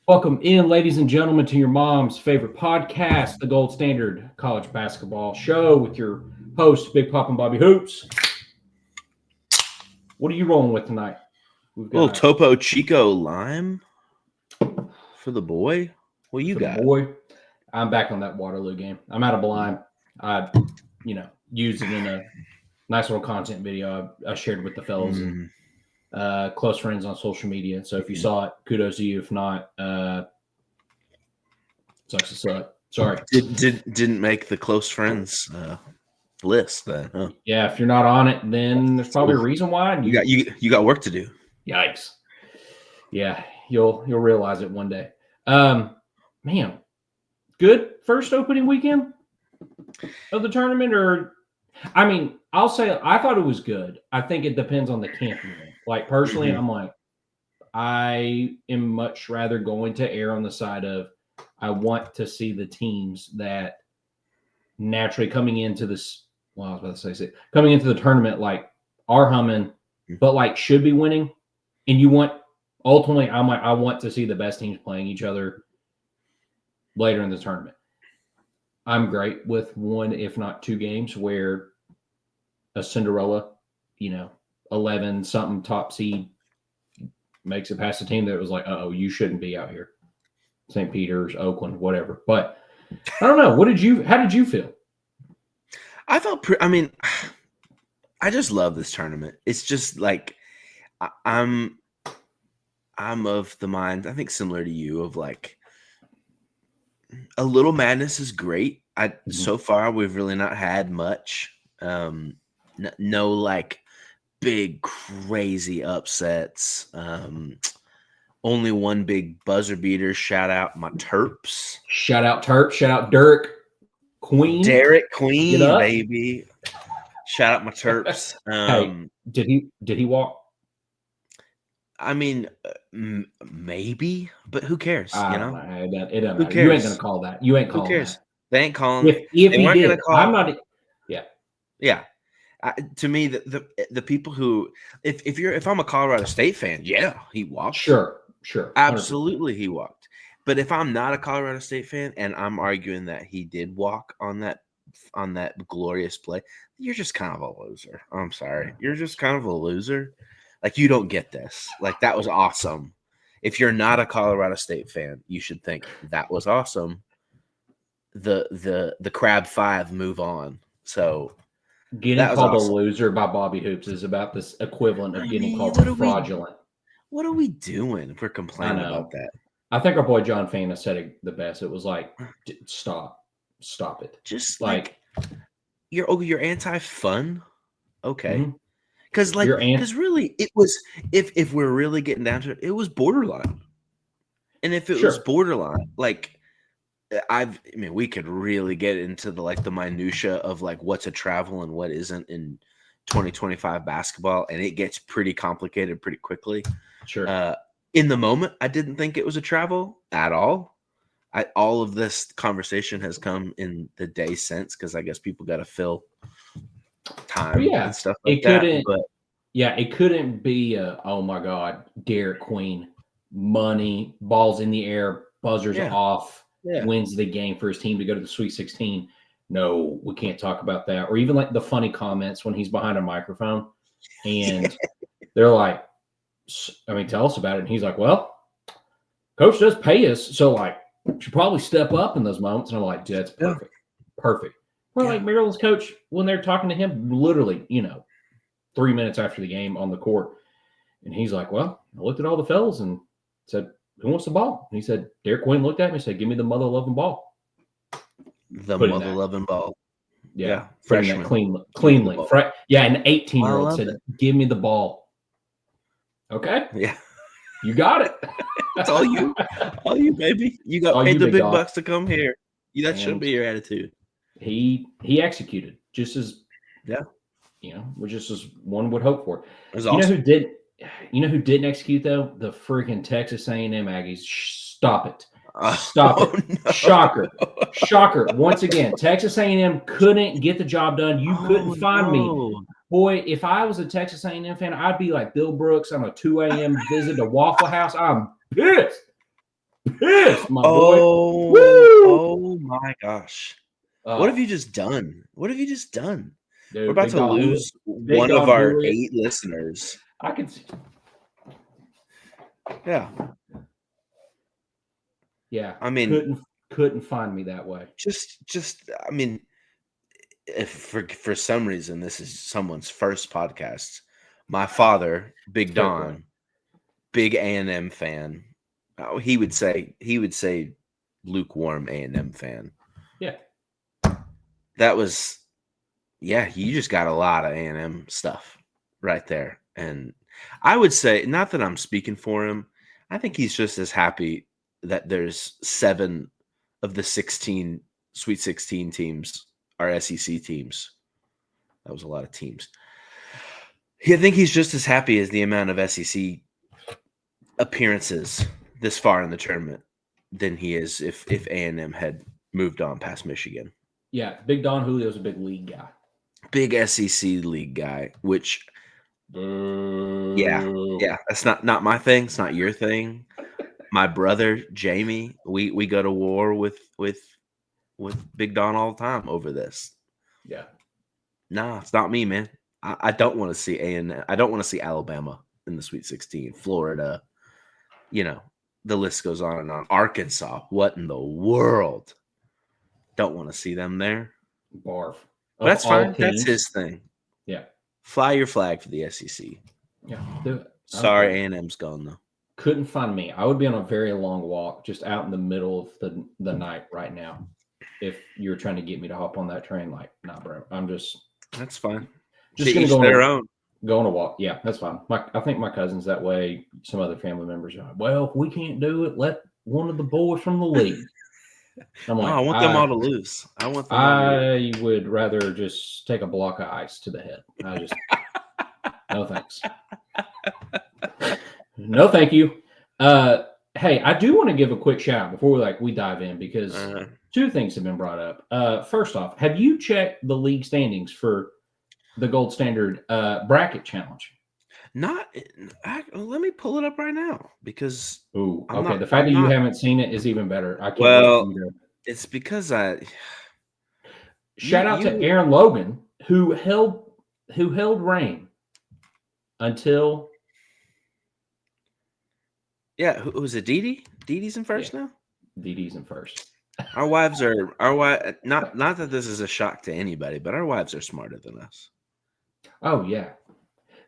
Welcome in, ladies and gentlemen, to your mom's favorite podcast, the Gold Standard College Basketball Show, with your host, Big Pop and Bobby Hoops. What are you rolling with tonight? We've got a little Topo Chico Lime for the boy. What you got? Boy, I'm back on that Waterloo game. I'm out of lime. I, used it in a nice little content video I shared with the fellas and close friends on social media. So if you saw it, kudos to you. If not, sucks to suck. Sorry. Didn't make the close friends list then. Huh? Yeah, if you're not on it, then there's probably a reason why. You got work to do. Yikes. Yeah, you'll realize it one day. Man, good first opening weekend of the tournament, I'll say I thought it was good. I think it depends on the camp you're in. Like personally, I'm like, I am much rather going to err on the side of I want to see the teams that naturally coming into this. Well, I was about to say coming into the tournament like are humming, but like should be winning. And you want ultimately, I'm like, I want to see the best teams playing each other later in the tournament. I'm great with one, if not two games where a Cinderella, 11 something top seed makes it past a team that was like, oh, you shouldn't be out here. St. Peter's, Oakland, whatever. But I don't know. How did you feel? I felt I just love this tournament. It's just like I'm of the mind, I think similar to you, of like a little madness is great. So far we've really not had much. No like big crazy upsets. Only one big buzzer beater. Shout out my Terps. Shout out Terps. Shout out Derek Queen. Derek Queen, baby. Shout out my Terps. Hey, did he walk? I mean, maybe, but who cares? It doesn't matter. Who cares? You ain't gonna call that. You ain't calling. Who cares? That. They ain't calling. If he did, I'm not. Yeah. Yeah. To me, the people who, if I'm a Colorado State fan, yeah, he walked. Sure, 100%. Absolutely, he walked. But if I'm not a Colorado State fan and I'm arguing that he did walk on that glorious play, you're just kind of a loser. I'm sorry, you're just kind of a loser. Like, you don't get this. Like, that was awesome. If you're not a Colorado State fan, you should think that was awesome. The Crab Five move on. So getting called awesome. A loser by Bobby Hoops is about this equivalent of getting called fraudulent. What are we doing if we're complaining about that? I think our boy John Fana said it the best. It was like, stop it. Just like you're anti-fun, okay? Because really, it was if we're really getting down to it, it was borderline. And if it was borderline, like we could really get into the minutia of like what's a travel and what isn't in 2025 basketball, and it gets pretty complicated pretty quickly. Sure. In the moment, I didn't think it was a travel at all. All of this conversation has come in the day since, because I guess people got to fill time and stuff like that. It couldn't be oh my God, Derek Queen, money, balls in the air, buzzers off, wins the game for his team to go to the Sweet 16. No, we can't talk about that. Or even like the funny comments when he's behind a microphone and they're like, tell us about it. And he's like, well, coach does pay us, so like should probably step up in those moments. And I'm like, dude, that's perfect. Perfect. Well, like Maryland's coach, when they're talking to him, literally, 3 minutes after the game on the court. And he's like, well, I looked at all the fellas and said, who wants the ball? And he said, Derek Quinn looked at me and said, give me the mother-loving ball. The mother-loving ball. Yeah. Freshman. Cleanly. An 18-year-old said, give me the ball. Okay. Yeah. You got it. That's all you. All you, baby. You got paid the big bucks to come here. That should be your attitude. He executed just as just as one would hope for. Awesome. You know who didn't execute though? The freaking Texas A&M Aggies. Stop it. Stop it. No. Shocker. Once again, Texas A&M couldn't get the job done. You couldn't find me. Boy, if I was a Texas A&M fan, I'd be like Bill Brooks on a 2 a.m. visit to Waffle House. I'm pissed. pissed, my boy. Oh, Woo! oh my gosh. What have you just done? What have you just done? We're Dude, about to lose Big one of Don our Julio. 8 listeners. I can see. Yeah. Yeah. I mean, couldn't find me that way. I mean, if for some reason this is someone's first podcast, my father, Big Fair point. Don, big A&M fan. Oh, he would say lukewarm A&M fan. Yeah. That was, yeah, you just got a lot of A&M stuff right there. And I would say, not that I'm speaking for him, I think he's just as happy that there's 7 of the 16 Sweet 16 teams are SEC teams. That was a lot of teams. I think he's just as happy as the amount of SEC appearances this far in the tournament than he is if A&M had moved on past Michigan. Yeah, Big Don Julio's a big league guy. Big SEC league guy, which yeah, that's not my thing. It's not your thing. My brother Jamie, we go to war with Big Don all the time over this. Yeah. Nah, it's not me, man. I don't want to see A&M. I don't want to see Alabama in the Sweet 16. Florida, the list goes on and on. Arkansas, what in the world? Don't want to see them there. Barf. But that's fine. Teams, that's his thing. Yeah. Fly your flag for the SEC. Yeah, do it. Sorry, A&M's gone though. Couldn't find me. I would be on a very long walk, just out in the middle of the night right now. If you're trying to get me to hop on that train, like, nah, bro. I'm just. That's fine. Just gonna go their own. Go on a walk. Yeah, that's fine. I think my cousin's that way. Some other family members are like, well, if we can't do it, let one of the boys from the league. I'm like, I want them all to lose. I want them I would rather just take a block of ice to the head. I just no thanks. No, thank you. Hey, I do want to give a quick shout out before we dive in because 2 things have been brought up. First off, have you checked the league standings for the Gold Standard bracket challenge? Let me pull it up right now because. The fact that you haven't seen it is even better. I can't wait for you to. It's because Shout out to Aaron Logan who held reign until. Yeah, who was it? Dee Dee's in first now. Dee's in first. Our wives not that this is a shock to anybody, but our wives are smarter than us. Oh yeah.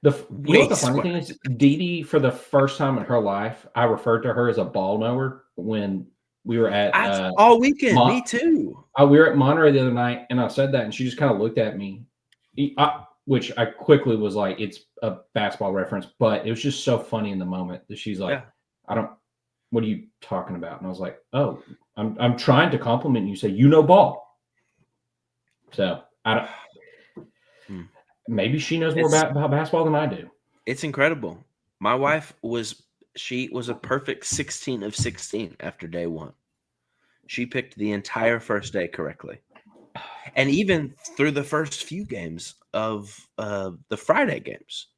You know what the funny thing is? Dee, for the first time in her life, I referred to her as a ball knower when we were at all weekend. Me too. We were at Monterey the other night, and I said that, and she just kind of looked at me, which I quickly was like, "It's a basketball reference," but it was just so funny in the moment that she's like, what are you talking about?" And I was like, "Oh, I'm trying to compliment you. Say ball." So I don't. Maybe she knows more about basketball than I do. It's incredible. My wife was a perfect 16 of 16 after day 1. She picked the entire first day correctly. And even through the first few games of the Friday games,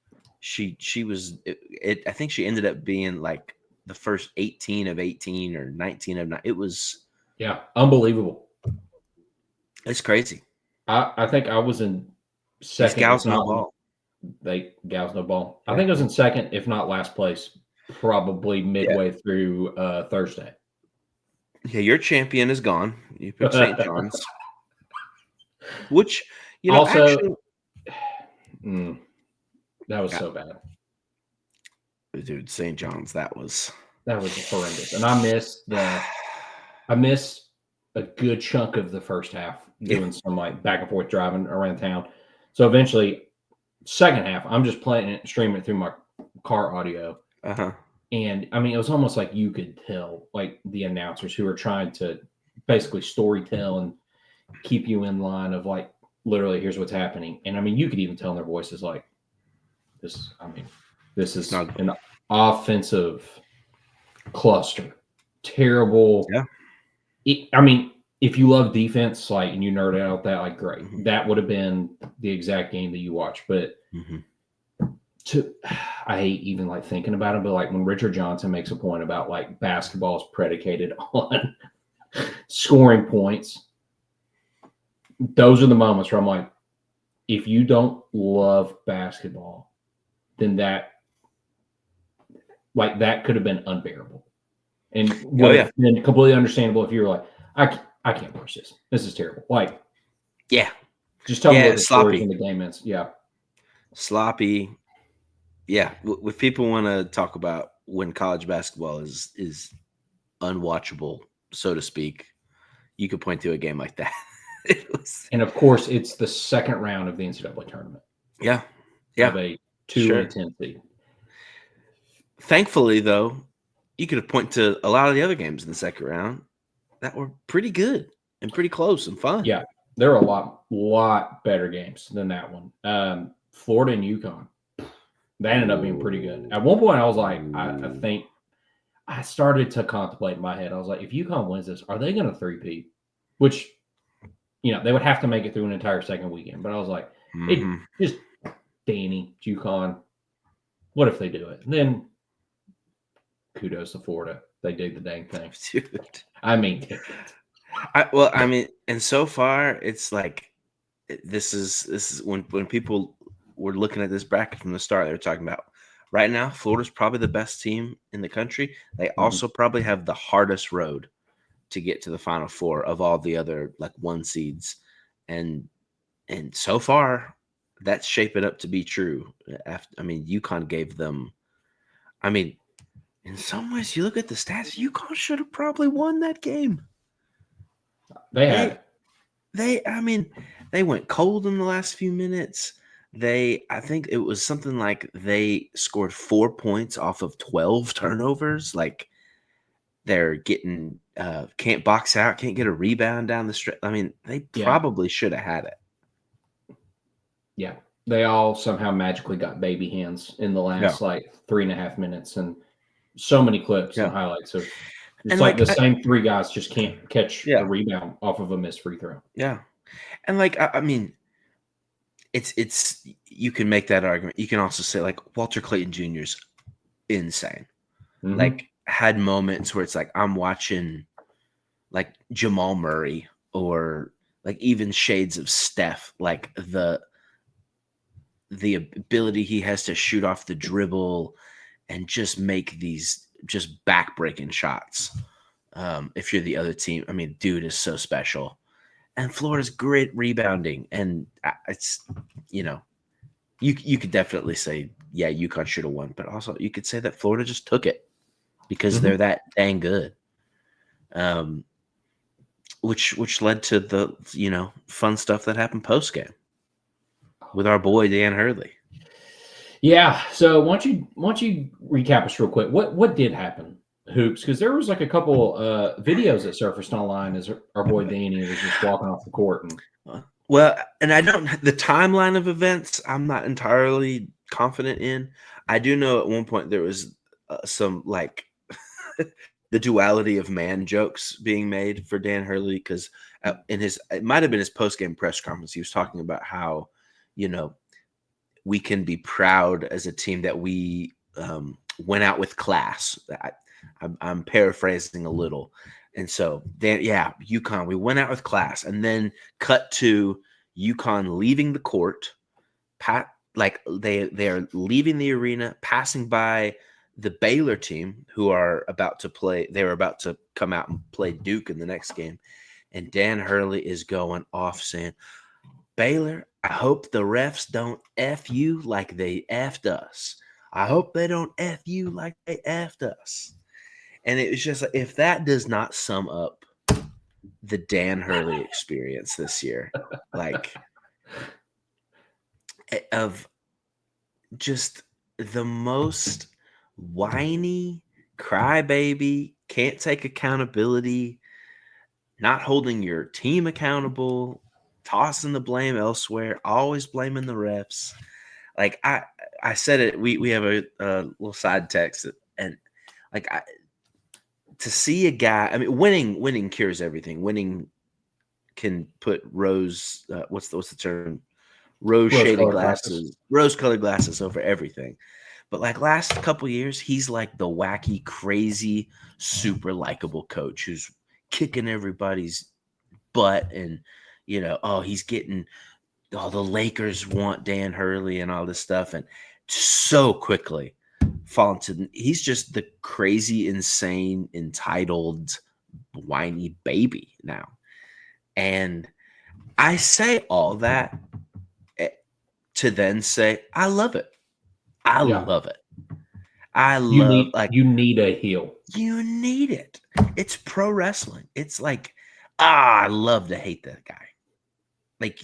she was I think she ended up being like the first 18 of 18 or 19 of 9. It was unbelievable. It's crazy. I think I was in second. Gals no ball. Gals no ball. I think I was in second, if not last place, probably midway through Thursday. Yeah, your champion is gone. You picked St. John's, which also actually, that was so bad, dude. St. John's, that was horrendous, and I missed a good chunk of the first half doing some back and forth driving around town. So eventually, second half, I'm just playing it, streaming it through my car audio. And I mean, it was almost like you could tell, the announcers who are trying to basically story tell and keep you in line of literally, here's what's happening. And I mean, you could even tell in their voices this is an offensive cluster. Terrible. Yeah. I mean, if you love defense, and you nerd out that, great. That would have been the exact game that you watch. But I hate even like thinking about it, but like when Richard Johnson makes a point about like basketball is predicated on scoring points, those are the moments where I'm like, if you don't love basketball, then that could have been unbearable and would have been completely understandable if you were like, I can't watch this. This is terrible. Like, just tell me what the stories in the game is. Yeah. Sloppy. Yeah. If people want to talk about when college basketball is unwatchable, so to speak, you could point to a game like that. And of course, it's the second round of the NCAA tournament. Yeah. Of a 2 and a 10 seed. Thankfully, though, you could have pointed to a lot of the other games in the second round that were pretty good and pretty close and fun. Yeah, there are a lot better games than that one. Florida and UConn, that ended up being pretty good. At one point, I was like, I think I started to contemplate in my head. I was like, if UConn wins this, are they going to three-peat? Which, they would have to make it through an entire second weekend. But I was like, it just Danny, UConn. What if they do it? And then kudos to Florida. They did the dang thing. Dude. I mean, and so far it's like this is when people were looking at this bracket from the start, they were talking about right now Florida's probably the best team in the country. They also probably have the hardest road to get to the Final Four of all the other like 1 seeds, and so far that's shaping up to be true. UConn gave them. In some ways, you look at the stats, UConn should have probably won that game. They went cold in the last few minutes. I think it was something like they scored 4 points off of 12 turnovers. Like they're getting can't box out, can't get a rebound down the stretch. They probably should have had it. Yeah, they all somehow magically got baby hands in the last 3.5 minutes, and so many clips and highlights of. It's like the same 3 guys just can't catch a rebound off of a missed free throw. Yeah. And it's you can make that argument. You can also say like Walter Clayton Jr.'s insane. Mm-hmm. Like had moments where it's like I'm watching like Jamal Murray or like even shades of Steph, like the ability he has to shoot off the dribble and just make these just back-breaking shots. If you're the other team, dude is so special. And Florida's great rebounding. And it's, you could definitely say, yeah, UConn should have won. But also you could say that Florida just took it because they're that dang good. Which led to the, fun stuff that happened post-game with our boy Dan Hurley. Yeah. So why don't you recap us real quick? What did happen, Hoops? Because there was like a couple videos that surfaced online as our boy Danny was just walking off the court. And I don't the timeline of events. I'm not entirely confident in. I do know at one point there was some like the duality of man jokes being made for Dan Hurley because it might have been his post-game press conference. He was talking about how we can be proud as a team that we went out with class. I'm paraphrasing a little. And so then, UConn, we went out with class, and then cut to UConn leaving the court. Like they are leaving the arena, passing by the Baylor team who are about to play. They were about to come out and play Duke in the next game. And Dan Hurley is going off saying, Baylor, I hope the refs don't F you like they F'd us. I hope they don't F you like they F'd us. And it was just like, if that does not sum up the Dan Hurley experience this year, like of just the most whiny, crybaby, can't take accountability, not holding your team accountable, tossing the blame elsewhere, always blaming the refs. Like I said it, we have a little side text, and like to see a guy, winning cures everything. Winning can put rose. What's the term? rose-shaded glasses. rose-colored glasses over everything. But like last couple years, he's like the wacky, crazy, super likable coach who's kicking everybody's butt, and he's getting all the Lakers want Dan Hurley and all this stuff, and so quickly fall into he's just the crazy, insane, entitled, whiny baby now. And I say all that to then say, I love it. I love it. I love you need a heel. You need it. It's pro wrestling. It's like, I love to hate that guy. Like,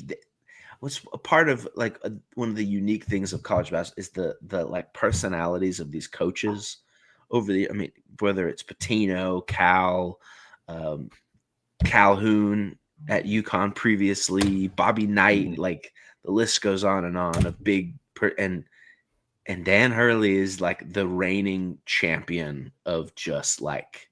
what's a part of like one of the unique things of college basketball is the like personalities of these coaches over the. I mean, whether it's Patino, Cal, Calhoun at UConn previously, Bobby Knight, like the list goes on and on. And Dan Hurley is like the reigning champion of just like,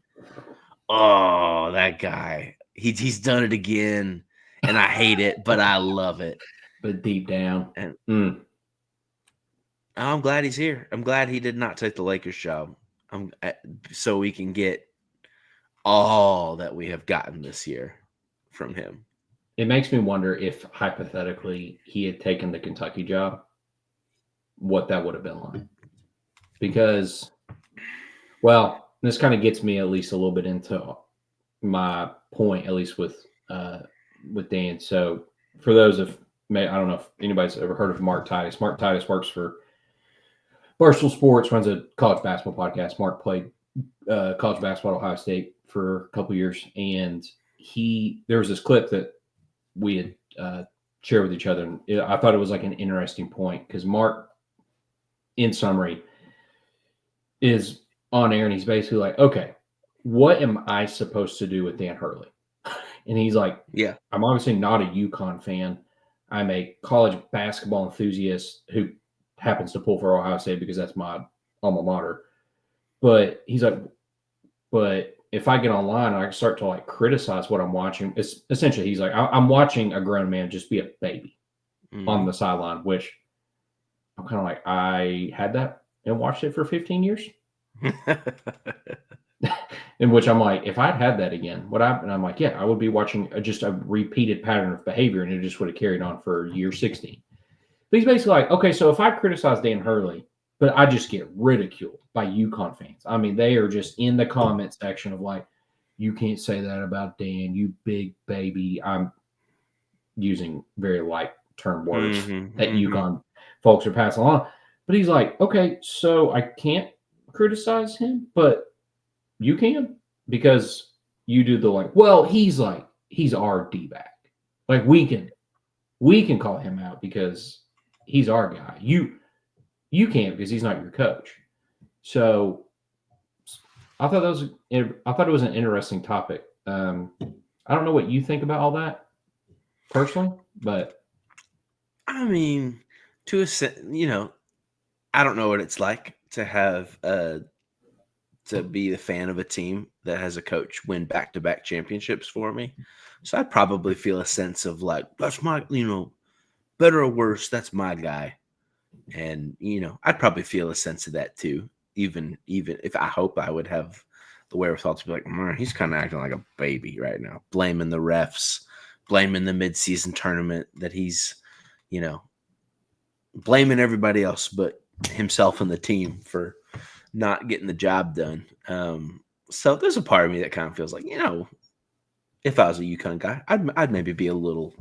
oh, that guy. He's done it again, and I hate it, but I love it. But deep down. And I'm glad he's here. I'm glad he did not take the Lakers job. So we can get all that we have gotten this year from him. It makes me wonder if hypothetically he had taken the Kentucky job, what that would have been like. Because, well, this kind of gets me at least a little bit into my point, at least with Dan. So for those I don't know if anybody's ever heard of Mark Titus. Mark Titus works for Barstool Sports, runs a college basketball podcast. Mark played college basketball at Ohio State for a couple of years, and there was this clip that we had shared with each other, and I thought it was like an interesting point because Mark, in summary, is on air, and he's basically like, okay, what am I supposed to do with Dan Hurley? And he's like, yeah, I'm obviously not a UConn fan. I'm a college basketball enthusiast who happens to pull for Ohio State because that's my alma mater. But he's like, but if I get online and I start to like criticize what I'm watching, it's essentially he's like, I'm watching a grown man just be a baby on the sideline, which I'm kind of like, I had that and watched it for 15 years. In which I'm like, if I'd had that again, and I'm like, yeah, I would be watching just a repeated pattern of behavior, and it just would have carried on for year 16. But he's basically like, okay, so if I criticize Dan Hurley, but I just get ridiculed by UConn fans. I mean, they are just in the comment section of like, you can't say that about Dan, you big baby. I'm using very light term words that UConn folks are passing along. But he's like, okay, so I can't criticize him, but you can, because you do the like, well, he's our D-back. Like we can call him out because he's our guy. You can't because he's not your coach. So I thought it was an interesting topic. I don't know what you think about all that personally, but I mean, I don't know what it's like to have to be the fan of a team that has a coach win back-to-back championships for me. So I'd probably feel a sense of like, that's my, better or worse, that's my guy. And, I'd probably feel a sense of that too. Even if I hope I would have the wherewithal to be like, he's kind of acting like a baby right now, blaming the refs, blaming the midseason tournament that he's, blaming everybody else but himself and the team for not getting the job done. So there's a part of me that kind of feels like, if I was a UConn guy, I'd maybe be a little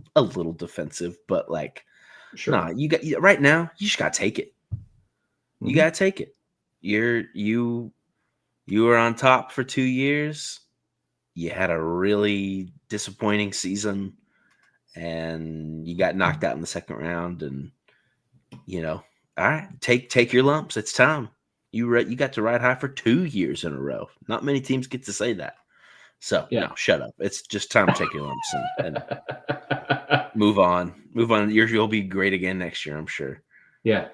defensive, but like, sure. Nah, right now, you just gotta take it. You gotta take it. You were on top for 2 years. You had a really disappointing season, and you got knocked out in the second round. And all right, take your lumps. It's time. You got to ride high for 2 years in a row. Not many teams get to say that. So no, shut up. It's just time to take your lumps and move on. You'll be great again next year, I'm sure. Yeah,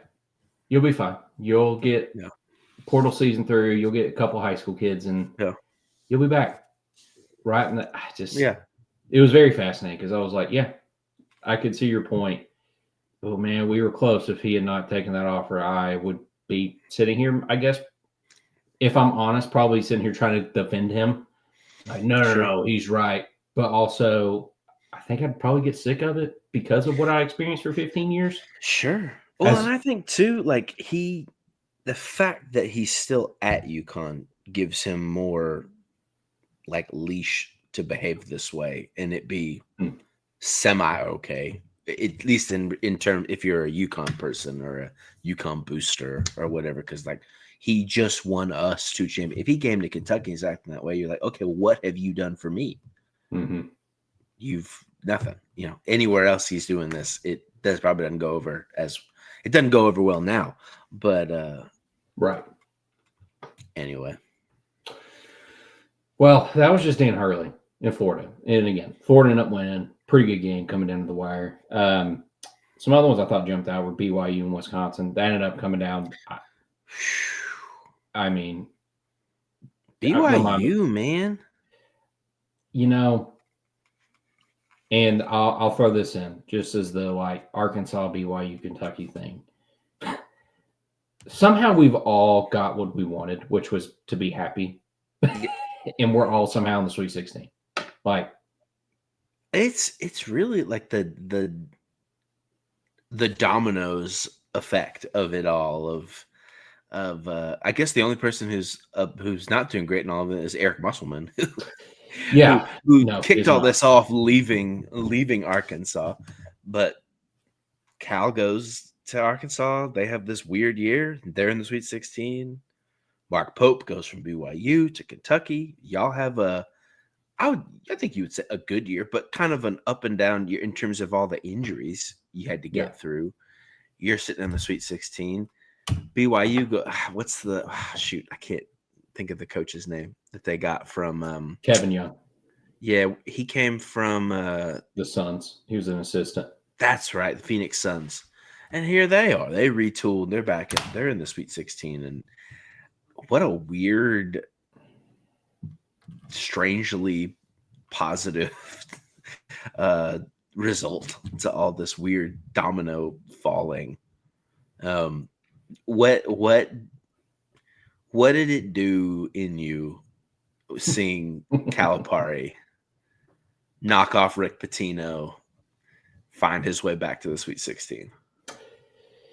you'll be fine. You'll get portal season through. You'll get a couple high school kids, and you'll be back. Right? And it was very fascinating because I was like, yeah, I could see your point. Oh man, we were close. If he had not taken that offer, I would be sitting here. I guess, if I'm honest, probably sitting here trying to defend him. Like, no, no, Sure. no, he's right. But also, I think I'd probably get sick of it because of what I experienced for 15 years. Sure. Well, and As I think too, like the fact that he's still at UConn gives him more like leash to behave this way and it be Hmm. semi okay. At least in term if you're a UConn person or a UConn booster or whatever, because like he just won us 2 champions. If he came to Kentucky and he's acting that way, you're like, okay, what have you done for me? Mhm. You've nothing. Anywhere else he's doing this, it probably doesn't go over it doesn't go over well now. But Right. anyway. Well, that was just Dan Hurley in Florida. And again, Florida ended up winning. Pretty good game coming down to the wire. Some other ones I thought jumped out were BYU and Wisconsin. That ended up coming down. I mean, BYU, man. And I'll throw this in just as the like Arkansas, BYU, Kentucky thing. Somehow we've all got what we wanted, which was to be happy. And we're all somehow in the Sweet 16. Like, it's really like the dominoes effect of it all. Of I guess the only person who's not doing great in all of it is Eric Musselman. yeah, who no, kicked he's all not. this off leaving Arkansas, but Cal goes to Arkansas. They have this weird year. They're in the Sweet 16. Mark Pope goes from BYU to Kentucky. Y'all have I think you would say a good year, but kind of an up and down year in terms of all the injuries you had to get through. You're sitting in the Sweet 16. BYU what's the shoot? I can't think of the coach's name that they got from Kevin Young. Yeah, he came from the Suns. He was an assistant. That's right, the Phoenix Suns. And here they are. They retooled. They're back in. They're in the Sweet 16. And what a weird, strangely positive result to all this weird domino falling. What did it do in you seeing Calipari knock off Rick Pitino, find his way back to the Sweet 16?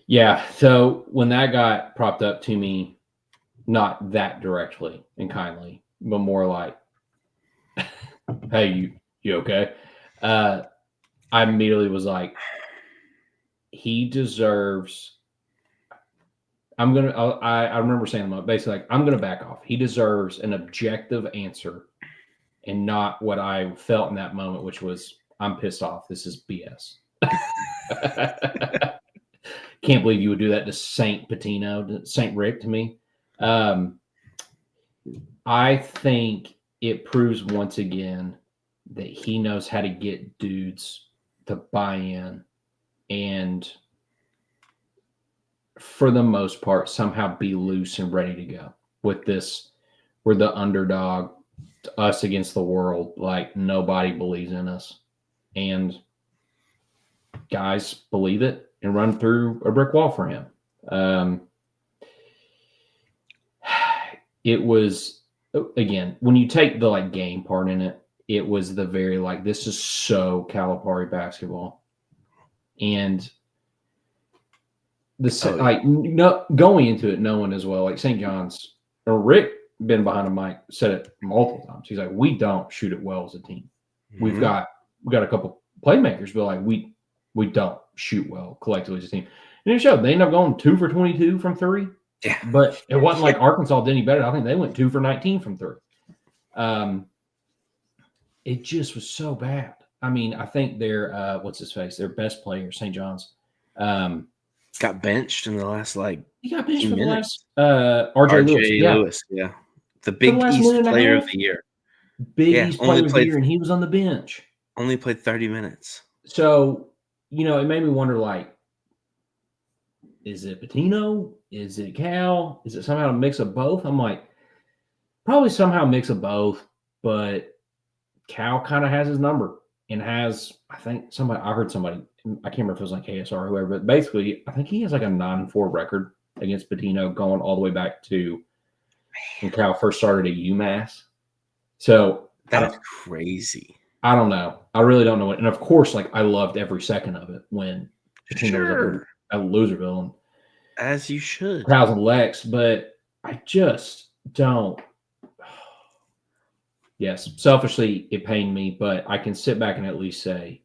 Yeah. So when that got propped up to me, not that directly and kindly, but more like, hey, you okay? I immediately was like, he deserves. I remember saying basically like, I'm gonna back off. He deserves an objective answer and not what I felt in that moment, which was, I'm pissed off. This is BS. Can't believe you would do that to Saint Rick to me. I think it proves once again that he knows how to get dudes to buy in and, for the most part, somehow be loose and ready to go with this. We're the underdog, us against the world. Like, nobody believes in us. And guys believe it and run through a brick wall for him. It was, again, when you take the like game part in it, it was the very like, this is so Calipari basketball. And going into it, knowing as well, like St. John's, or Rick been behind a mic said it multiple times. He's like, we don't shoot it well as a team. Mm-hmm. We've got a couple playmakers, but like we don't shoot well collectively as a team. And it showed. They ended up going 2 for 22 from 3. Yeah. But it wasn't like Arkansas did any better. I think they went 2 for 19 from 3. It just was so bad. I mean, I think their their best player, St. John's, got benched in the last he got benched for minutes. the last RJ Lewis. Yeah. The Big East player of the year. Big East player of the year, and he was on the bench. Only played 30 minutes. So, it made me wonder, like, is it Pitino? Is it Cal? Is it somehow a mix of both? I'm like, probably somehow a mix of both, but Cal kind of has his number. and has, I think I heard somebody, I can't remember if it was like KSR or whoever, but basically, I think he has like a 9-4 record against Pitino going all the way back to when Cal first started at UMass. So That's crazy. I don't know. I really don't know. And of course, like I loved every second of it when Pitino was at Loserville and as you should. Crowds and Lex, but I just don't. Yes, selfishly, it pained me, but I can sit back and at least say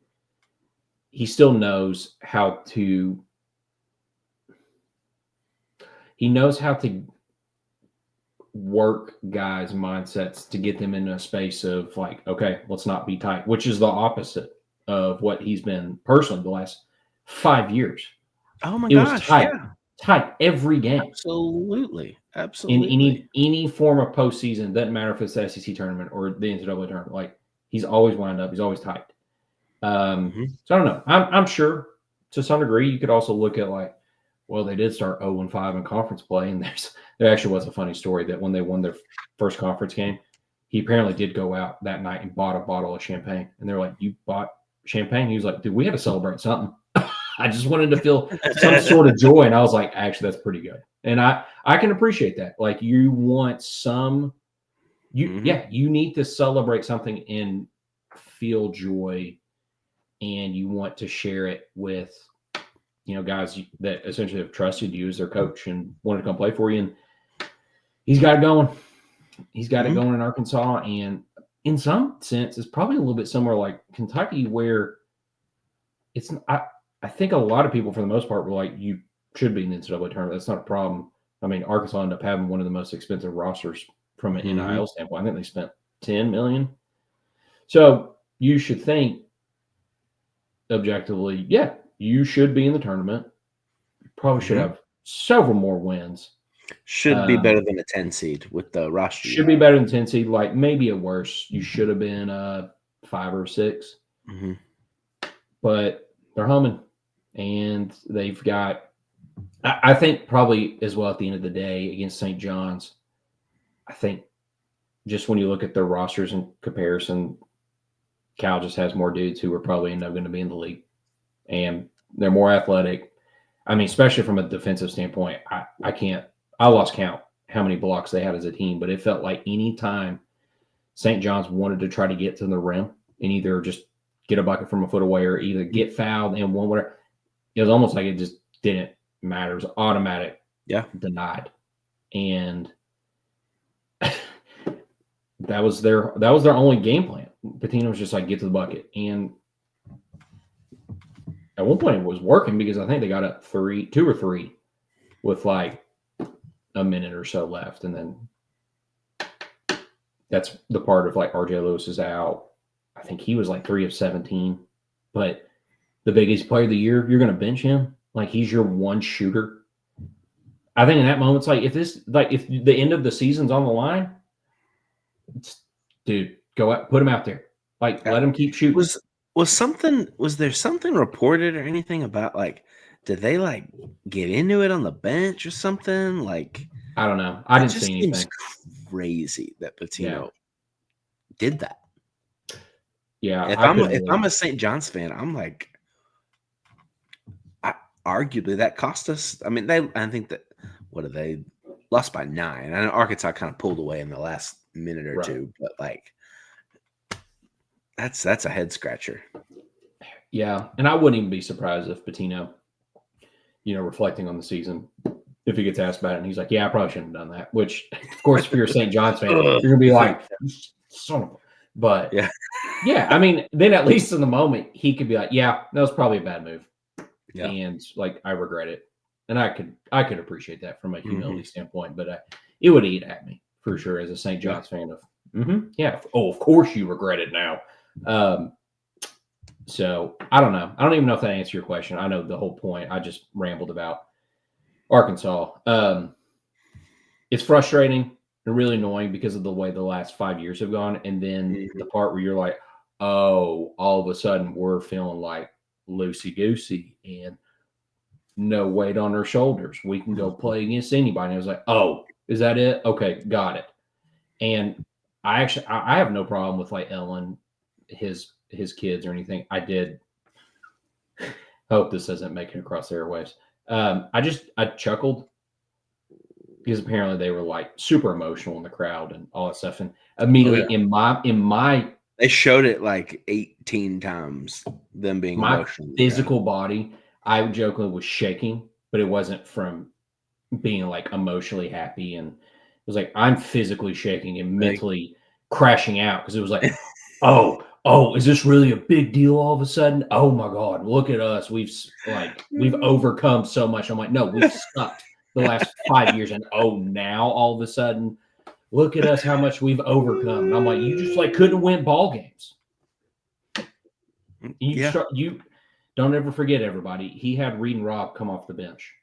he still knows how to. He knows how to work guys' mindsets to get them into a space of like, okay, let's not be tight, which is the opposite of what he's been personally the last 5 years. Oh my gosh, was tight every game. Absolutely. In any form of postseason, doesn't matter if it's the SEC tournament or the NCAA tournament. Like he's always wound up, he's always tight. So I don't know. I'm sure to some degree you could also look at like, well, they did start 0-5 in conference play, and there actually was a funny story that when they won their first conference game, he apparently did go out that night and bought a bottle of champagne. And they're like, "You bought champagne?" He was like, "Dude, we had to celebrate something." I just wanted to feel some sort of joy, and I was like, "Actually, that's pretty good." And I can appreciate that. Like you want some, you need to celebrate something and feel joy, and you want to share it with guys that essentially have trusted you as their coach and wanted to come play for you. And he's got it going. He's got it going in Arkansas. And in some sense, it's probably a little bit similar like Kentucky, where it's I think a lot of people, for the most part, were like, you should be in the NCAA tournament. That's not a problem. I mean, Arkansas ended up having one of the most expensive rosters from an NIL standpoint. I think they spent $10 million. So you should think objectively, yeah, you should be in the tournament. You probably should have several more wins. Should be better than a 10 seed with the roster. Should be better than 10 seed. Like maybe a worse. You should have been 5 or 6. But they're humming, and they've got. I think probably as well at the end of the day against St. John's. I think just when you look at their rosters in comparison, Cal just has more dudes who are probably going to be in the league. And they're more athletic. I mean, especially from a defensive standpoint, I lost count how many blocks they had as a team, but it felt like any time St. John's wanted to try to get to the rim and either just get a bucket from a foot away or either get fouled and one whatever, it was almost like it just didn't matter. It was automatic, denied. And that was their only game plan. Pitino was just like, get to the bucket. And at one point it was working because I think they got up 2 or 3 with like a minute or so left. And then that's the part of like RJ Lewis is out. I think he was like 3 of 17, but the biggest player of the year, you're going to bench him. Like he's your one shooter. I think in that moment, it's like if the end of the season's on the line, dude, go out, put him out there. Like let him keep shooting. Was there something reported or anything about like, did they like get into it on the bench or something? Like, I don't know. I didn't see anything. It's crazy that Pitino did that. Yeah. If I'm a St. John's fan, I'm like, arguably that cost us. I mean, I think that they lost by 9. I know Arkansas kind of pulled away in the last minute or two, but like that's a head scratcher. Yeah, and I wouldn't even be surprised if Pitino, reflecting on the season, if he gets asked about it and he's like, "Yeah, I probably shouldn't have done that." Which, of course, if you're a St. John's fan, you're gonna be like, "Son of a." But yeah, I mean, then at least in the moment he could be like, "Yeah, that was probably a bad move." Yeah. And like I regret it, and I could appreciate that from a humility standpoint, but it would eat at me for sure as a St. John's fan. Of course you regret it now. So I don't know. I don't even know if that answers your question. I know the whole point. I just rambled about Arkansas. It's frustrating and really annoying because of the way the last 5 years have gone, and then the part where you're like, oh, all of a sudden we're feeling like loosey-goosey and no weight on our shoulders. We can go play against anybody. And I was like, oh, is that it? Okay, got it. And I have no problem with like Ellen, his his kids or anything. I did hope this doesn't make it across the airwaves. I chuckled because apparently they were like super emotional in the crowd and all that stuff. And immediately in my they showed it like 18 times, them being my emotional. physical body, I jokingly was shaking, but it wasn't from being like emotionally happy. And it was like I'm physically shaking and mentally crashing out because it was like, oh, is this really a big deal all of a sudden? Oh my God, look at us. We've overcome so much. I'm like, no, we've sucked the last 5 years. And now all of a sudden, look at us, how much we've overcome. And I'm like, you just like couldn't win ball games. You don't ever forget, everybody. He had Reed and Rob come off the bench.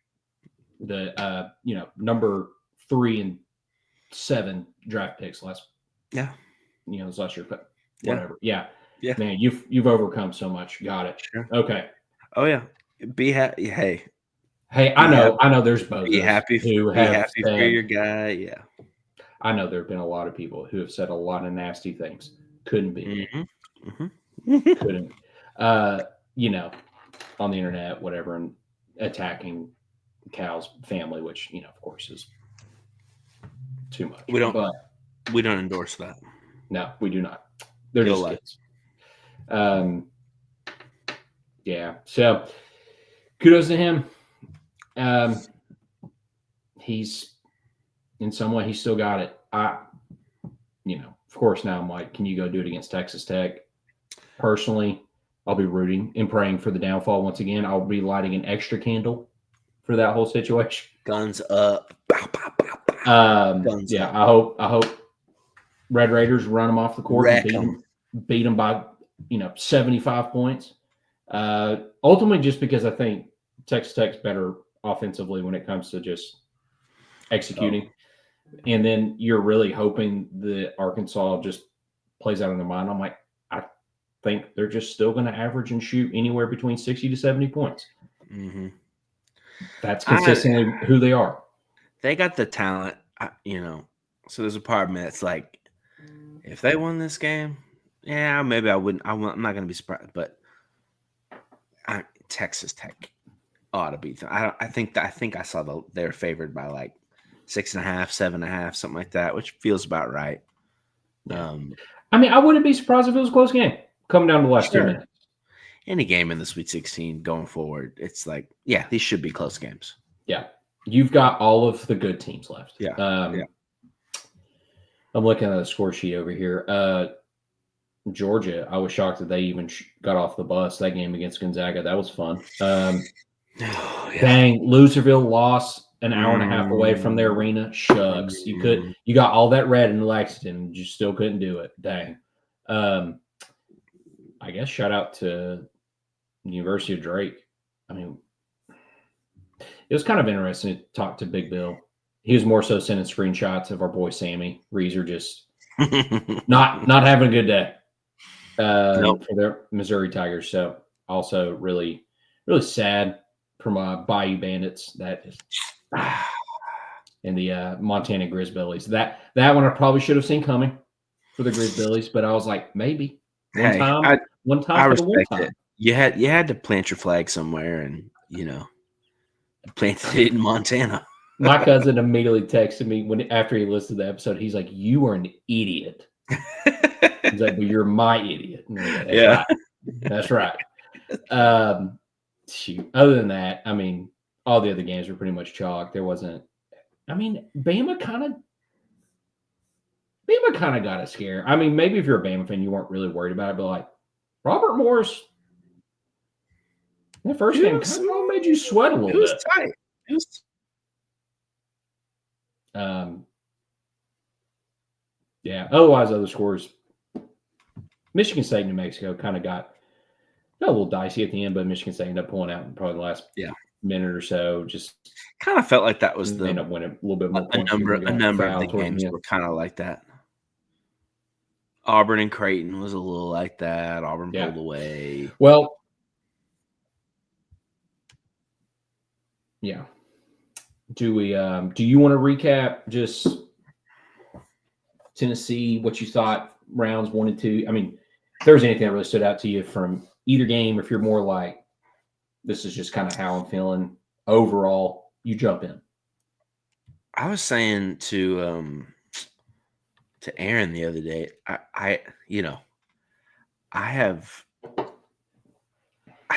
The number 3 and 7 draft picks last year, but whatever. Yeah. Man, you've overcome so much. Got it. Sure. Okay. Oh yeah. Be happy. Hey, I know there's bozos be happy for your guy. Yeah. I know there have been a lot of people who have said a lot of nasty things. Couldn't be. Couldn't. On the internet, whatever, and attacking Cal's family, which of course is too much. We don't endorse that. No, we do not. They're just kids. Yeah. So kudos to him. He's in some way he's still got it. Of course now I'm like, can you go do it against Texas Tech? Personally, I'll be rooting and praying for the downfall once again. I'll be lighting an extra candle for that whole situation. Guns up. Guns up. I hope Red Raiders run them off the court and beat them by 75 points. Ultimately, just because I think Texas Tech's better offensively when it comes to just executing. And then you're really hoping that Arkansas just plays out in their mind. I'm like, I think they're just still going to average and shoot anywhere between 60 to 70 points. Mm-hmm. That's consistently who they are. They got the talent, so there's a part of me that's like, if they won this game, yeah, maybe I wouldn't. I'm not going to be surprised, but Texas Tech ought to beat them. I think I saw they're favored by like 6.5, 7.5, something like that, which feels about right. Yeah. I wouldn't be surprised if it was a close game coming down to the last 2 minutes. Any game in the Sweet 16 going forward, it's like, yeah, these should be close games. Yeah. You've got all of the good teams left. Yeah. I'm looking at the score sheet over here. Georgia, I was shocked that they even got off the bus that game against Gonzaga. That was fun. Dang, Loserville lost an hour and a half away from their arena. Shucks. You got all that red in Lexington. You still couldn't do it. Dang. I guess shout out to the University of Drake. It was kind of interesting to talk to Big Bill. He was more so sending screenshots of our boy Sammy Reeser just not having a good day for their Missouri Tigers. So also really, really sad for my Bayou Bandits. That is, and the Montana Grizzbillies. That one I probably should have seen coming for the Grizzbillies, but I was like, maybe one time I for the one time. It. You had to plant your flag somewhere, and planted it in Montana. My cousin immediately texted me after he listened to the episode. He's like, "You are an idiot." He's like, "Well, you're my idiot." Like, That's right. Shoot. Other than that, all the other games were pretty much chalk. There wasn't. Bama kind of got a scare. Maybe if you're a Bama fan, you weren't really worried about it, but like Robert Morris, that first game kind of made you sweat a little bit. It was tight. It was. Otherwise, other scores. Michigan State, New Mexico kind of got a little dicey at the end, but Michigan State ended up pulling out in probably the last minute or so. Just kind of felt like that was end up winning a little bit more. A number of the games were kind of like that. Auburn and Creighton was a little like that. Auburn pulled away. Well, yeah. Do we? Do you want to recap just Tennessee? What you thought rounds 1 and 2? there was anything that really stood out to you from either game, if you're more like, this is just kind of how I'm feeling overall, you jump in. I was saying to Aaron the other day, I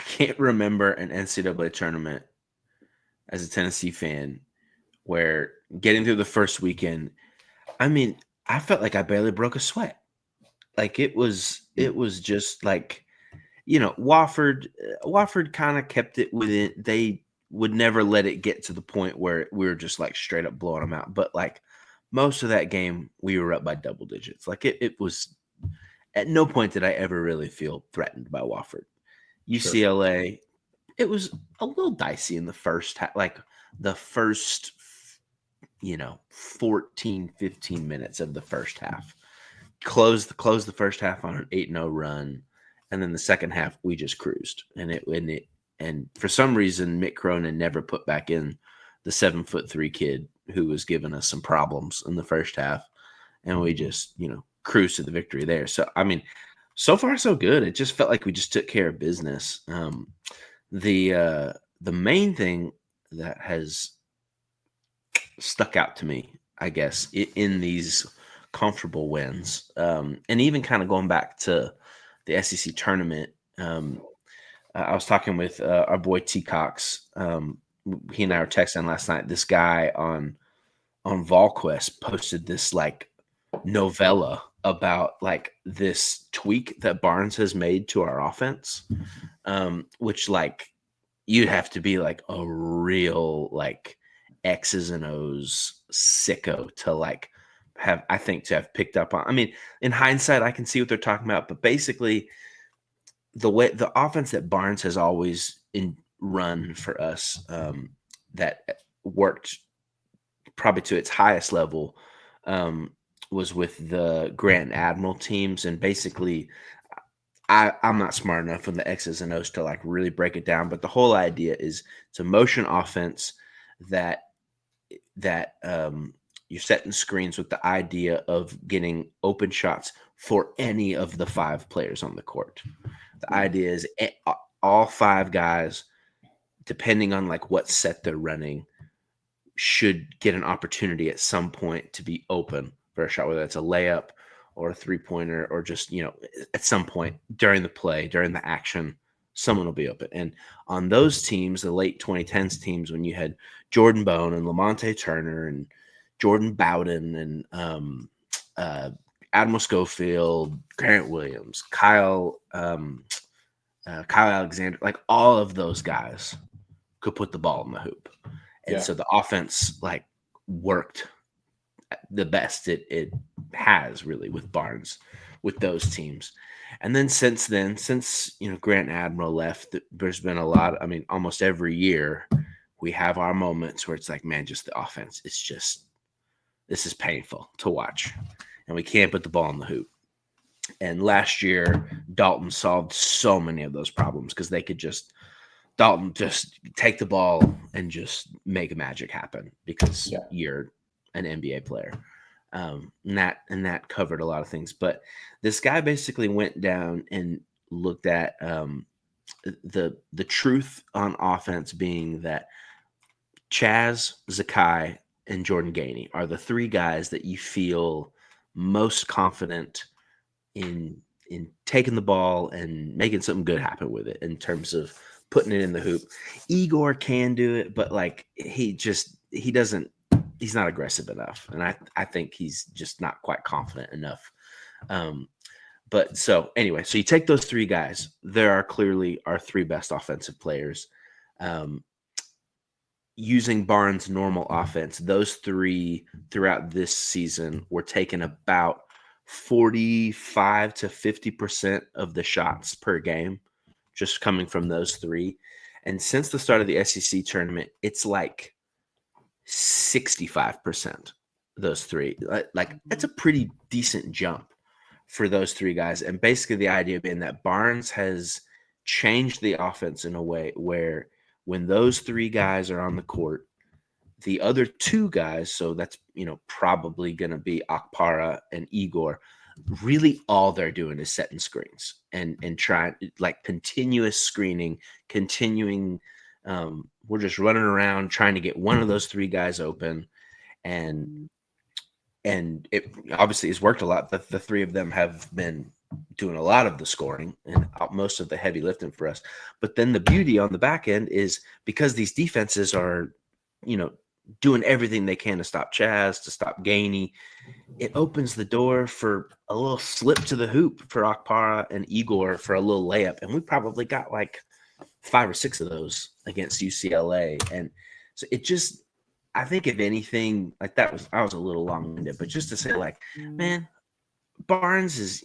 can't remember an NCAA tournament as a Tennessee fan where getting through the first weekend, I mean, I felt like I barely broke a sweat. Like it was just like, Wofford kind of kept it within. They would never let it get to the point where we were just like straight up blowing them out. But like most of that game, we were up by double digits. Like it was at no point did I ever really feel threatened by Wofford. UCLA, it was a little dicey in the first half, like the first, 14, 15 minutes of the first half. Closed the first half on an 8-0 run, and then the second half we just cruised. And for some reason Mick Cronin never put back in the 7'3" kid who was giving us some problems in the first half, and we just cruised to the victory there. So I mean, so far so good. It just felt like we just took care of business. The main thing that has stuck out to me, I guess, in these comfortable wins, and even kind of going back to the SEC tournament, I was talking with our boy T Cox. He and I were texting last night. This guy on VolQuest posted this like novella about like this tweak that Barnes has made to our offense, which like you'd have to be like a real like X's and O's sicko to like have, I think, to have picked up on. I mean, in hindsight, I can see what they're talking about, but basically the offense that Barnes has always run for us, that worked probably to its highest level, was with the Grant Admiral teams. And basically I'm not smart enough on the X's and O's to like really break it down, but the whole idea is it's a motion offense that you're setting screens with the idea of getting open shots for any of the 5 players on the court. The idea is all 5 guys, depending on like what set they're running, should get an opportunity at some point to be open for a shot, whether it's a layup or a 3-pointer, or just, at some point during the play, during the action, someone will be open. And on those teams, the late 2010s teams, when you had Jordan Bone and Lamonte Turner and Jordan Bowden and Admiral Schofield, Grant Williams, Kyle Alexander, like all of those guys could put the ball in the hoop. And so the offense like worked the best it has really with Barnes, with those teams. And then since Grant Admiral left, there's been a lot. I mean, almost every year we have our moments where it's like, man, just the offense. It's just, this is painful to watch, and we can't put the ball in the hoop. And last year, Dalton solved so many of those problems because Dalton just take the ball and just make magic happen because you're an NBA player. And that covered a lot of things. But this guy basically went down and looked at the truth on offense being that Chaz, Zakai, and Jordan Gainey are the 3 guys that you feel most confident in taking the ball and making something good happen with it in terms of putting it in the hoop. Igor can do it, but like he's not aggressive enough. And I think he's just not quite confident enough. But so anyway, so you take those 3 guys, there are clearly our 3 best offensive players. Using Barnes' normal offense, those 3 throughout this season were taking about 45 to 50% of the shots per game, just coming from those 3. And since the start of the SEC tournament, it's like 65%, those 3. Like that's a pretty decent jump for those 3 guys. And basically the idea being that Barnes has changed the offense in a way where when those 3 guys are on the court, the other 2 guys, so that's probably going to be Akpara and Igor, really all they're doing is setting screens and trying like continuous screening, continuing. We're just running around trying to get one of those three guys open, and it obviously has worked a lot. The three of them have been doing a lot of the scoring and most of the heavy lifting for us. But then the beauty on the back end is because these defenses are, doing everything they can to stop Chaz, to stop Gainey, it opens the door for a little slip to the hoop for Akpara and Igor for a little layup. And we probably got like 5 or 6 of those against UCLA. And so it just, I think if anything, like I was a little long-winded, but just to say like, man, Barnes is,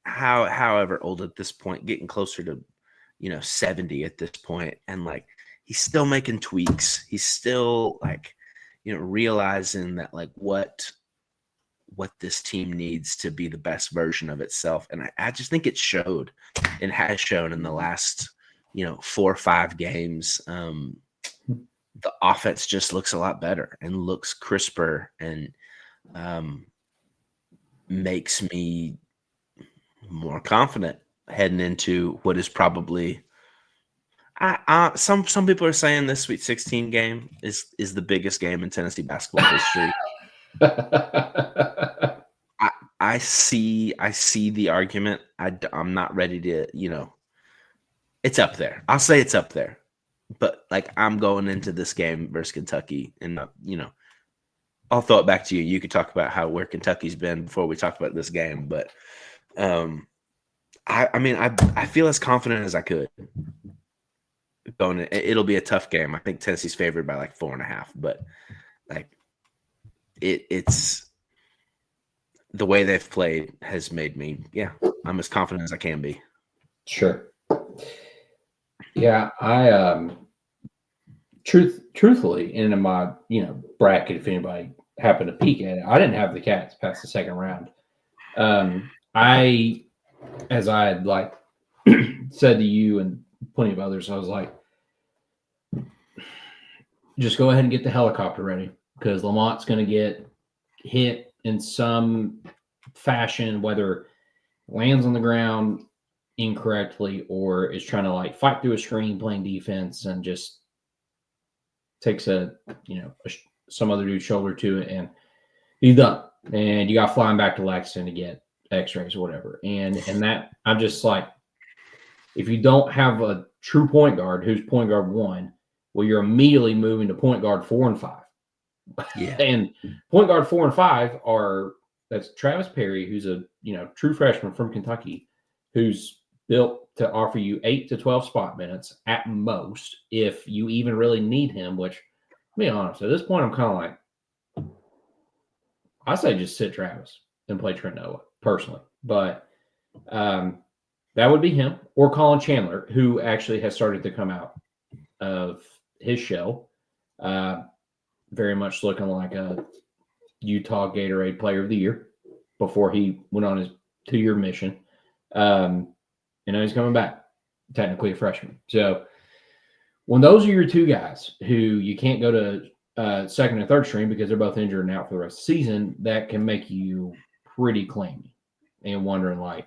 however old at this point, getting closer to, 70 at this point. And like, he's still making tweaks. He's still like, realizing that like what this team needs to be the best version of itself. And I just think it showed and has shown in the last, 4 or 5 games. The offense just looks a lot better and looks crisper and makes me more confident heading into what is probably some people are saying this Sweet 16 game is the biggest game in Tennessee basketball history. I see the argument. I'm not ready to, it's up there. I'll say it's up there. But like I'm going into this game versus Kentucky, and I'll throw it back to you. You could talk about where Kentucky's been before we talk about this game. But I feel as confident as I could going. It'll be a tough game. I think Tennessee's favored by like 4.5, but like it's the way they've played has made me. Yeah, I'm as confident as I can be. Sure. Yeah, I truthfully, in my bracket, if anybody happened to peek at it, I didn't have the Cats past the second round. As I had like said to you and plenty of others, I was like, just go ahead and get the helicopter ready because Lamont's going to get hit in some fashion, whether it lands on the ground incorrectly or is trying to like fight through a screen playing defense and just takes some other dude's shoulder to it and he's done. And you got flying back to Lexington to get x-rays or whatever. And that I'm just like, if you don't have a true point guard who's point guard 1, well, you're immediately moving to point guard 4 and 5. Yeah. And point guard 4 and 5 that's Travis Perry, who's a true freshman from Kentucky, who's built to offer you 8 to 12 spot minutes at most, if you even really need him, which, to be honest, at this point, I'm kind of like, I say just sit Travis and play Trent Noah, personally. But that would be him, or Colin Chandler, who actually has started to come out of his shell, very much looking like a Utah Gatorade Player of the Year before he went on his 2-year mission. And now he's coming back, technically a freshman. So when those are your 2 guys who you can't go to second and third string because they're both injured and out for the rest of the season, that can make you pretty clammy and wondering like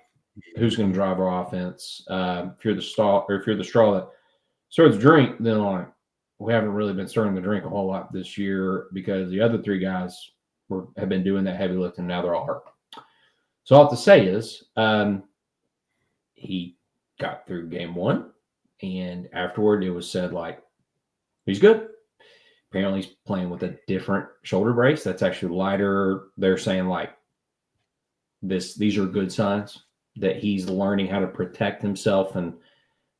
who's going to drive our offense. If you're the straw that stirs the drink, then like we haven't really been stirring the drink a whole lot this year because the other 3 guys have been doing that heavy lifting. Now they're all hurt. So all I have to say is he got through game 1, and afterward it was said like he's good. Apparently he's playing with a different shoulder brace that's actually lighter. They're saying like these are good signs that he's learning how to protect himself and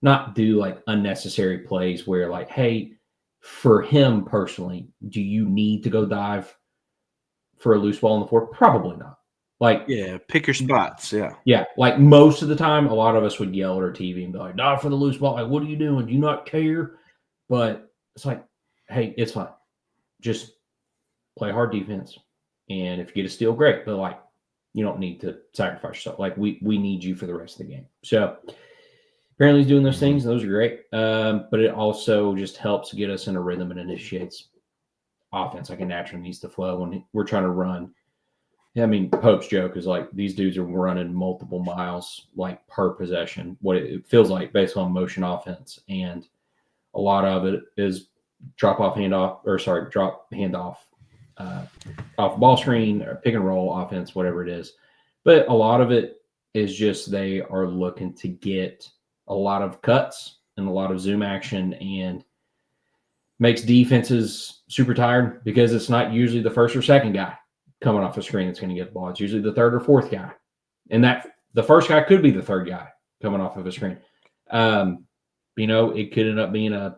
not do like unnecessary plays where like, hey, for him personally, do you need to go dive for a loose ball on the floor? Probably not. Like, yeah, pick your spots. Yeah. Yeah. Like most of the time, a lot of us would yell at our TV and be like, "Not for the loose ball. Like, what are you doing? Do you not care?" But it's like, hey, it's fine. Just play hard defense. And if you get a steal, great. But like, you don't need to sacrifice yourself. Like we need you for the rest of the game. So apparently he's doing those things. And those are great. But it also just helps get us in a rhythm and initiates offense. Like it naturally needs to flow when we're trying to run I mean, Pope's joke is like these dudes are running multiple miles like per possession. What it feels like based on motion offense, and a lot of it is drop handoff, off ball screen or pick and roll offense, whatever it is. But a lot of it is just they are looking to get a lot of cuts and a lot of zoom action, and makes defenses super tired because it's not usually the first or second guy coming off the screen that's going to get the ball. It's usually the third or fourth guy. And that the first guy could be the third guy coming off of a screen. It could end up being a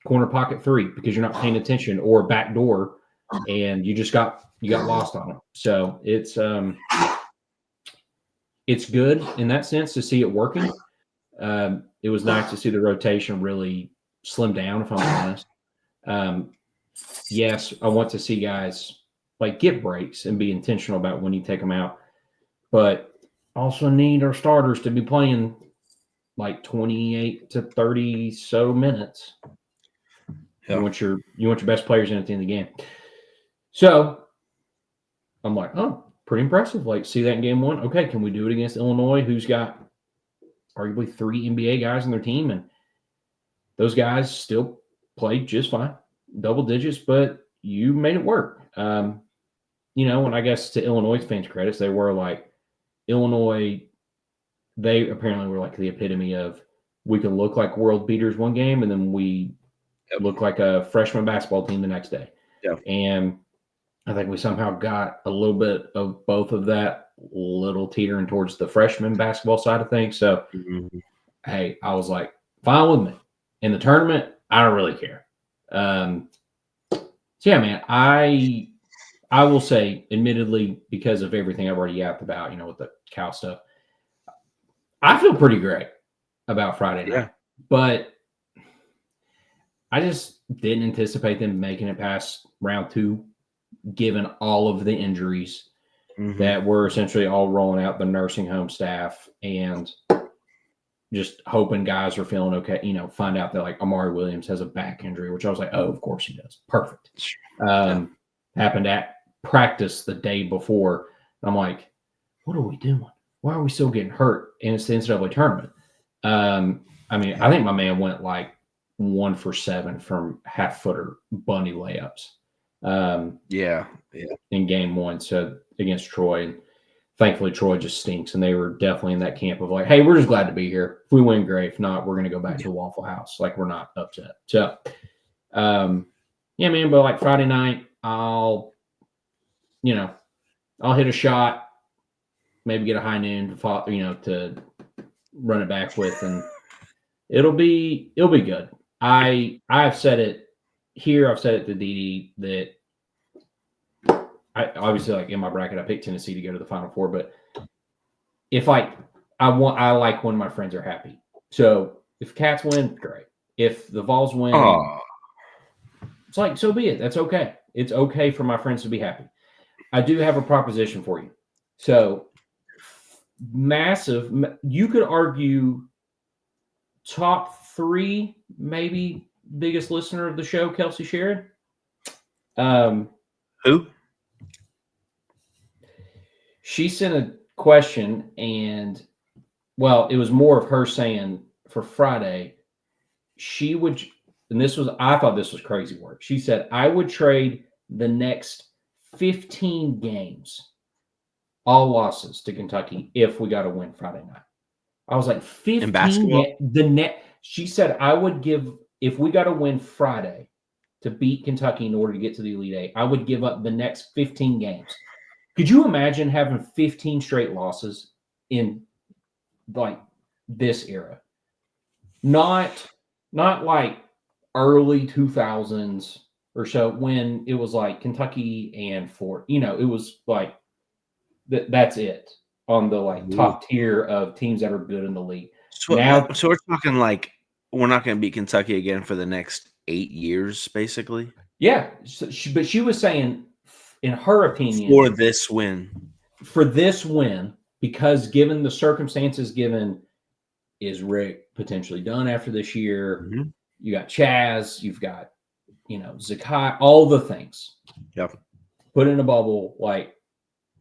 corner pocket three because you're not paying attention, or back door, and you got lost on it. So it's good in that sense to see it working. It was nice to see the rotation really slim down, if I'm honest. Yes, I want to see guys like get breaks and be intentional about when you take them out, but also need our starters to be playing like 28 to 30 so minutes. Yeah. You want your best players in at the end of the game. So I'm like, oh, pretty impressive. Like, see that in game one. Okay, can we do it against Illinois, who's got arguably 3 NBA guys on their team, and those guys still played just fine, double digits, but you made it work. And I guess to Illinois fans' credits, they were like Illinois. They apparently were like the epitome of we can look like world beaters one game, and then we look like a freshman basketball team the next day. Yep. And I think we somehow got a little bit of both of that, little teetering towards the freshman basketball side of things. So, Hey, I was like, fine with me. In the tournament, I don't really care. Yeah, man, I will say, admittedly, because of everything I've already yapped about, with the Cal stuff, I feel pretty great about Friday night. But I just didn't anticipate them making it past round 2, given all of the injuries that were essentially all rolling out the nursing home staff, and just hoping guys are feeling okay. Find out that like Amari Williams has a back injury, which I was like, oh, of course he does. Perfect. Happened at practice the day before. And I'm like, what are we doing? Why are we still getting hurt? And it's the NCAA tournament. I think my man went like 1 for 7 from half-footer bunny layups. In game 1, so against Troy. And thankfully, Troy just stinks, and they were definitely in that camp of like, hey, we're just glad to be here. If we win, great. If not, we're going to go back to the Waffle House. Like, we're not upset. So, man, but like Friday night, I'll hit a shot, maybe get a high noon to run it back with, and it'll be good. I've said it here. I've said it to Dede that I obviously, like, in my bracket, I picked Tennessee to go to the Final Four, but if I like when my friends are happy. So if Cats win, great. If the Vawls win, it's like, so be it. That's okay. It's okay for my friends to be happy. I do have a proposition for you. So massive, you could argue top 3, maybe biggest listener of the show, Kelsey Sheridan. Who? She sent a question, and it was more of her saying for Friday, she would, and I thought this was crazy work. She said, I would trade the next 15 games, all losses, to Kentucky if we got to win Friday night. I was like, 15 in basketball? She said, I would give, if we got to win Friday to beat Kentucky in order to get to the Elite Eight, I would give up the next 15 games. Could you imagine having 15 straight losses in like this era? Not like early 2000s or so when it was like Kentucky and Fort. It was like that's it on the like top tier of teams that are good in the league. So we're talking like we're not going to beat Kentucky again for the next 8 years, basically. Yeah, but she was saying, in her opinion, for this win, because given the circumstances, is Rick potentially done after this year? You got Chaz, you've got Zakai, all the things. Yep. Put in a bubble, like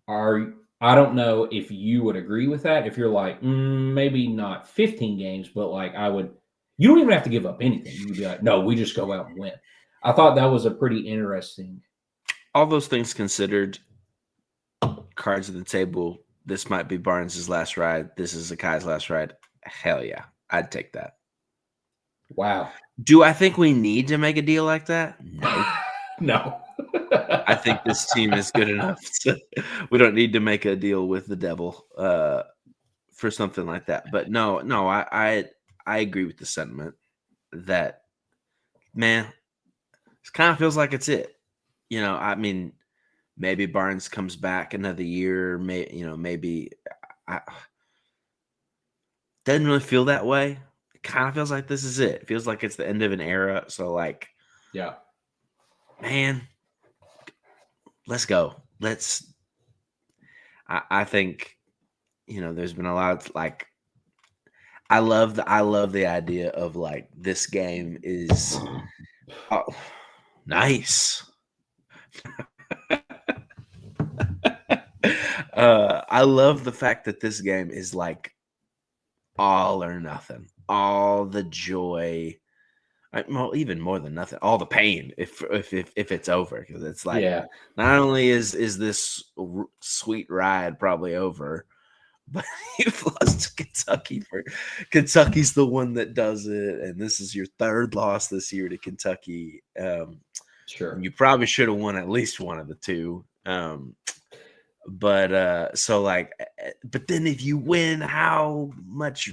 I don't know if you would agree with that. If you're like, maybe not 15 games, but like you don't even have to give up anything. You would be like, no, we just go out and win. I thought that was a pretty interesting. All those things considered, cards at the table. This might be Barnes' last ride. This is Akai's last ride. Hell yeah, I'd take that. Wow. Do I think we need to make a deal like that? No. No. I think this team is good enough. We don't need to make a deal with the devil for something like that. But no, I agree with the sentiment that, man, it kind of feels like it's it. I mean, maybe Barnes comes back another year. Maybe doesn't really feel that way. It kind of feels like this is it. It feels like it's the end of an era. So, like, yeah, man, let's go. I think, there's been a lot of, like, I love the idea of, like, this game is nice. I love the fact that this game is like all or nothing, all the joy, well, even more than nothing, all the pain if it's over, because it's like, not only is this sweet ride probably over, but you've lost to Kentucky. Kentucky's the one that does it, and this is your third loss this year to Kentucky. sure. You probably should have won at least one of the two. But then if you win, how much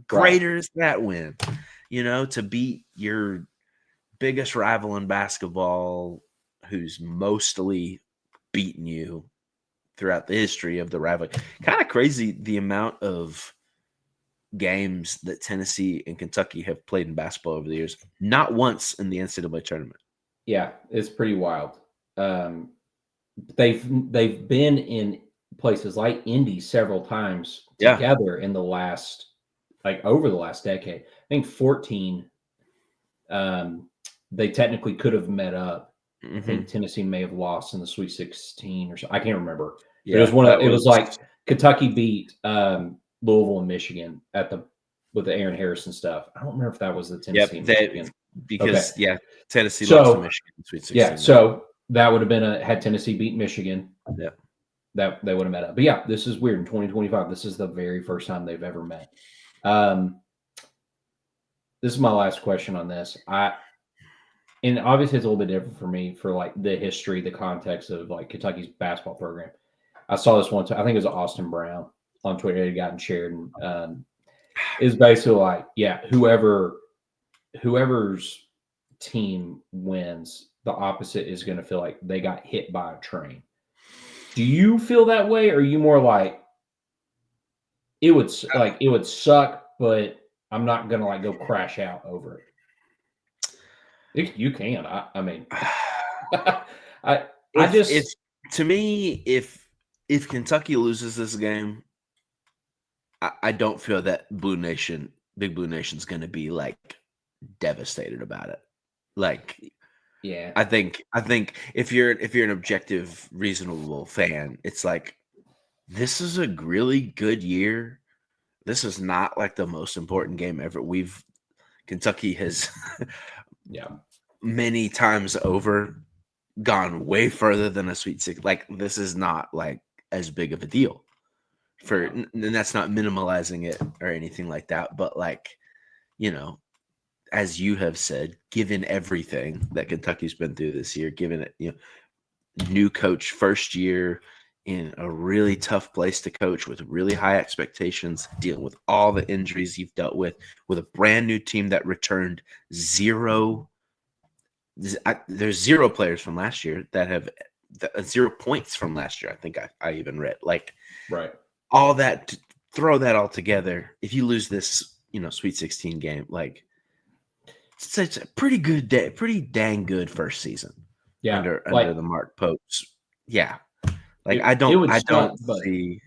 greater is that win? To beat your biggest rival in basketball, who's mostly beaten you throughout the history of the rivalry. Kind of crazy the amount of games that Tennessee and Kentucky have played in basketball over the years. Not once in the NCAA tournament. Yeah, it's pretty wild. They've been in places like Indy several times together in the last, over the last decade. I think 14. They technically could have met up. I think Tennessee may have lost in the Sweet 16 or so. I can't remember. Yeah, it was like Kentucky beat Louisville and Michigan with the Aaron Harrison stuff. I don't remember if that was the Tennessee and Michigan. Because Tennessee lost to Michigan in Sweet 16. Yeah, so that would have been had Tennessee beat Michigan. Yeah. That they would have met up. But yeah, this is weird. In 2025, this is the very first time they've ever met. This is my last question on this. And obviously it's a little bit different for me for like the history, the context of like Kentucky's basketball program. I saw this one time. I think it was Austin Brown on Twitter. It had gotten shared, and is basically like, whoever's team wins, the opposite is going to feel like they got hit by a train. Do you feel that way, or are you more like it would suck, but I'm not going to like go crash out over it? You can. I mean, to me, if Kentucky loses this game, I don't feel that Big Blue Nation's going to be like devastated about it. Like, yeah, I think if you're an objective, reasonable fan, it's like, this is a really good year. This is not like the most important game ever. Kentucky has many times over gone way further than a Sweet 16. Like, this is not like as big of a deal and that's not minimalizing it or anything like that. But like, as you have said, given everything that Kentucky's been through this year, given it, new coach, first year in a really tough place to coach with really high expectations, dealing with all the injuries you've dealt with a brand new team that returned zero. There's 0 players from last year that have 0 points from last year. I think I even read, like, right. All that, throw that all together. If you lose this, Sweet 16 game, like, it's a pretty good day, pretty dang good first season. Yeah, under the Mark Popes. Yeah, like I don't see.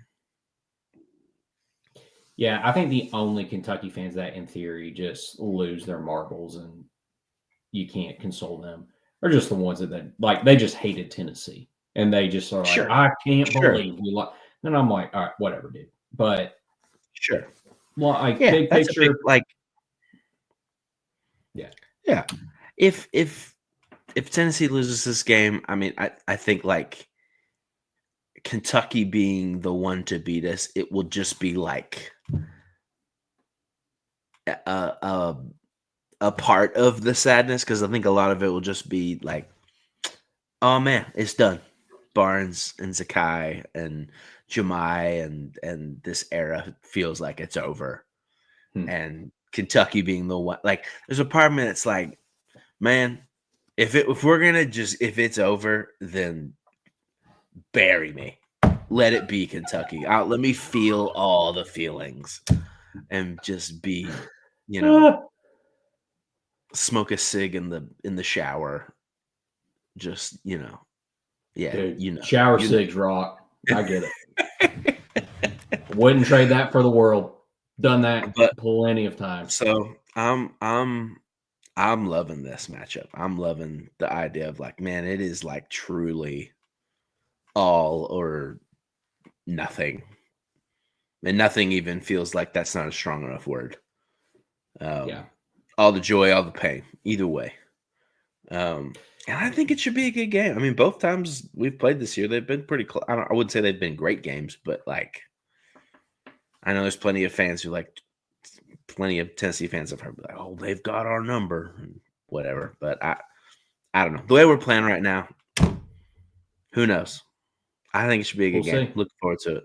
Yeah, I think the only Kentucky fans that, in theory, just lose their marbles and you can't console them are just the ones that like they just hated Tennessee and they just are like, Sure. I can't Sure. believe we lost. And I'm like, all right, whatever, dude. But Sure. like Yeah, big that's a big picture, yeah. yeah. If Tennessee loses this game, I mean, I think like Kentucky being the one to beat us, it will just be like a a part of the sadness, because I think a lot of it will just be like, oh man, it's done. Barnes and Zakai and Jemai and this era feels like it's over. And Kentucky being the one, like, there's a part of me that's like, man, if we're gonna just, if it's over, then bury me. Let it be Kentucky. Let me feel all the feelings and just be, smoke a cig in the shower. Just, yeah, Dude, shower cigs rock. I get it. Wouldn't trade that for the world. Done that But plenty of times. so I'm loving this matchup. I'm loving the idea of like, man, it is like truly all or nothing. And nothing even feels like that's not a strong enough word. Yeah. All the joy, all the pain, either way. And I think it should be a good game. I mean, both times we've played this year, they've been pretty close. I wouldn't say they've been great games, but like, I know there's plenty of fans who like, plenty of Tennessee fans have heard like, oh, they've got our number and whatever. But I don't know. The way we're playing right now, who knows? I think it should be a good game. See. Looking forward to it.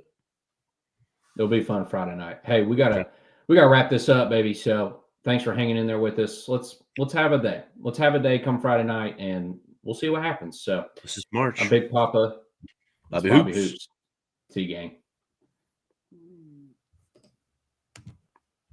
It'll be fun Friday night. Hey, we gotta wrap this up, baby. So thanks for hanging in there with us. Let's have a day. Let's have a day come Friday night, and we'll see what happens. So This is March. I'm Big Papa. Bobby Bobby Hoops. Hoops. See you, gang.